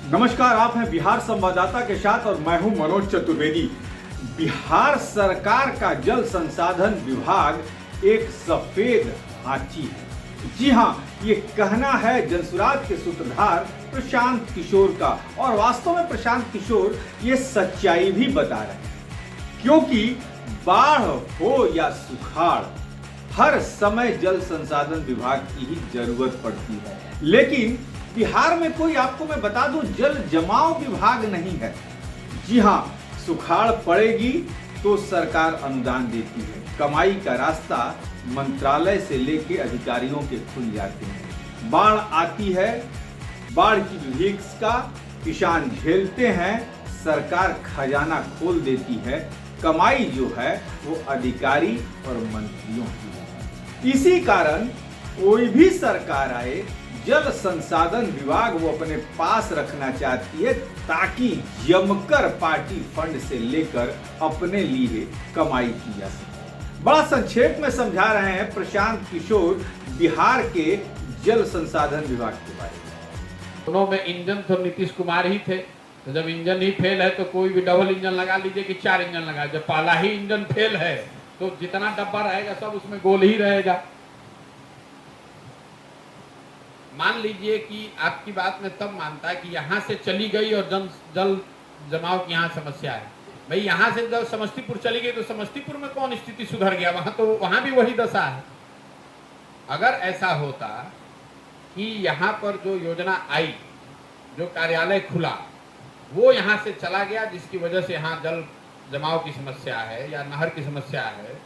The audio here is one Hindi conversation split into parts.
नमस्कार, आप हैं बिहार संवाददाता के साथ और मैं हूं मनोज चतुर्वेदी। बिहार सरकार का जल संसाधन विभाग एक सफेद हाथी है। जी हां, ये कहना है जनसुराज के सूत्रधार प्रशांत किशोर का, और वास्तव में प्रशांत किशोर ये सच्चाई भी बता रहे हैं, क्योंकि बाढ़ हो या सुखाड़ हर समय जल संसाधन विभाग की ही जरूरत पड़ती है। लेकिन बिहार में कोई, आपको मैं बता दूं, जल जमाव विभाग नहीं है। जी हां, सुखाड़ पड़ेगी तो सरकार अनुदान देती है। कमाई का रास्ता मंत्रालय से लेके अधिकारियों के खुल जाते हैं। बाढ़ आती है, बाढ़ की रिस्क का किसान झेलते हैं, सरकार खजाना खोल देती है। कमाई जो है वो अधिकारी और मंत्रियों की है। इसी कारण कोई भी सरकार आए, जल संसाधन विभाग वो अपने पास रखना चाहती है, ताकि जमकर पार्टी फंड से लेकर अपने लिए कमाई की जा सके। बड़ा संक्षेप में समझा रहे हैं प्रशांत किशोर बिहार के जल संसाधन विभाग के बारे में। दोनों में इंजन तो नीतीश कुमार ही थे, तो जब इंजन ही फेल है तो कोई भी डबल इंजन लगा लीजिए कि 4 इंजन लगा। जब पहला ही इंजन फेल है तो जितना डब्बा रहेगा सब उसमें गोल ही रहेगा। मान लीजिए कि आपकी बात में तब मानता है कि यहाँ से चली गई और जल जमाव की यहाँ समस्या है। भाई यहाँ से जब समस्तीपुर चली गई तो समस्तीपुर में कौन स्थिति सुधर गया? वहां भी वही दशा है। अगर ऐसा होता कि यहाँ पर जो योजना आई, जो कार्यालय खुला, वो यहाँ से चला गया, जिसकी वजह से यहाँ जल जमाव की समस्या है या नहर की समस्या है,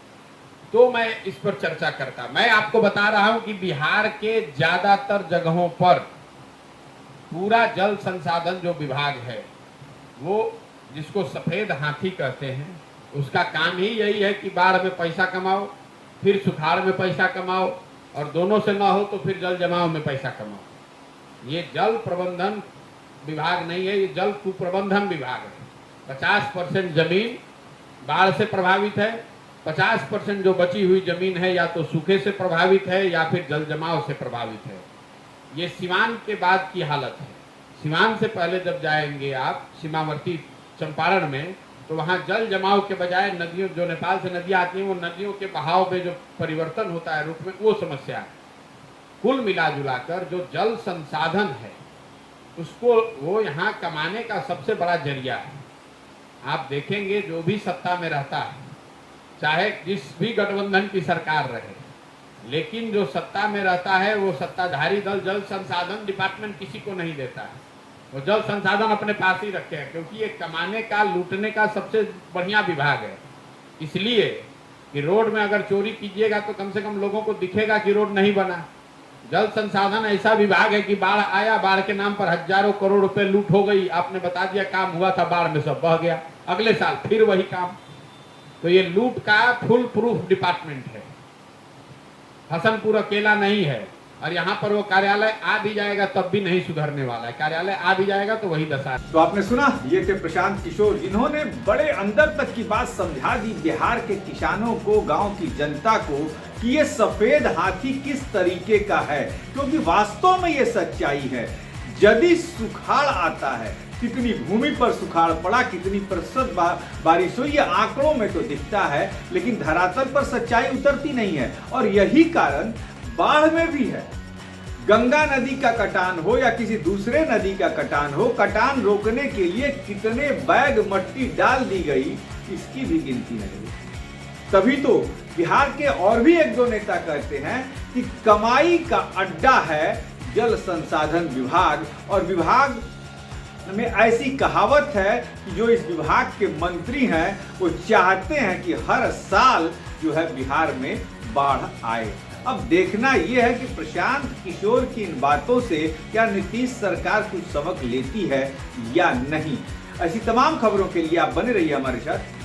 तो मैं इस पर चर्चा करता। मैं आपको बता रहा हूं कि बिहार के ज्यादातर जगहों पर पूरा जल संसाधन जो विभाग है, वो जिसको सफेद हाथी कहते हैं, उसका काम ही यही है कि बाढ़ में पैसा कमाओ, फिर सुखाड़ में पैसा कमाओ, और दोनों से ना हो तो फिर जल जमाव में पैसा कमाओ। ये जल प्रबंधन विभाग नहीं है, ये जल कुप्रबंधन विभाग है। 50% जमीन बाढ़ से प्रभावित है, 50% जो बची हुई जमीन है या तो सूखे से प्रभावित है या फिर जल जमाव से प्रभावित है। ये सीवान के बाद की हालत है। सीवान से पहले जब जाएंगे आप सीमावर्ती चंपारण में, तो वहाँ जल जमाव के बजाय नदियों, जो नेपाल से नदियाँ आती हैं, वो नदियों के बहाव में जो परिवर्तन होता है रूप में, वो समस्या है। कुल मिला जुलाकर जो जल संसाधन है उसको वो यहाँ कमाने का सबसे बड़ा जरिया है। आप देखेंगे जो भी सत्ता में रहता है, चाहे जिस भी गठबंधन की सरकार रहे, लेकिन जो सत्ता में रहता है वो सत्ताधारी दल जल संसाधन डिपार्टमेंट किसी को नहीं देता है। वो जल संसाधन अपने पास ही रखे हैं, क्योंकि ये कमाने का, लूटने का सबसे बढ़िया विभाग है। इसलिए कि रोड में अगर चोरी कीजिएगा तो कम से कम लोगों को दिखेगा कि रोड नहीं बना। जल संसाधन ऐसा विभाग है कि बाढ़ आया, बाढ़ के नाम पर हजारों करोड़ रुपए लूट हो गई, आपने बता दिया काम हुआ था, बाढ़ में सब बह गया, अगले साल फिर वही काम। तो ये लूट का फुल प्रूफ डिपार्टमेंट है। हसनपुर अकेला नहीं है, और यहाँ पर वो कार्यालय आ भी जाएगा तब भी नहीं सुधरने वाला है। कार्यालय आ भी जाएगा तो वही दशा है। तो आपने सुना, ये थे प्रशांत किशोर, जिन्होंने बड़े अंदर तक की बात समझा दी बिहार के किसानों को, गांव की जनता को, कि ये सफेद हाथी किस तरीके का है। क्योंकि वास्तव में ये सच्चाई है। यदि सुखाड़ आता है, कितनी भूमि पर सुखाड़ पड़ा, कितनी प्रतिशत बारिश हुई, ये आंकड़ों में तो दिखता है, लेकिन धरातल पर सच्चाई उतरती नहीं है। और यही कारण बाढ़ में भी है। गंगा नदी का कटान हो या किसी दूसरे नदी का कटान हो, कटान रोकने के लिए कितने बैग मट्टी डाल दी गई, इसकी भी गिनती नहीं। तभी तो बिहार के और भी 1-2 नेता कहते हैं कि कमाई का अड्डा है जल संसाधन विभाग, और विभाग में ऐसी कहावत है कि जो इस विभाग के मंत्री हैं वो चाहते हैं कि हर साल जो है बिहार में बाढ़ आए। अब देखना यह है कि प्रशांत किशोर की इन बातों से क्या नीतीश सरकार कुछ सबक लेती है या नहीं। ऐसी तमाम खबरों के लिए आप बने रहिए हमारे साथ।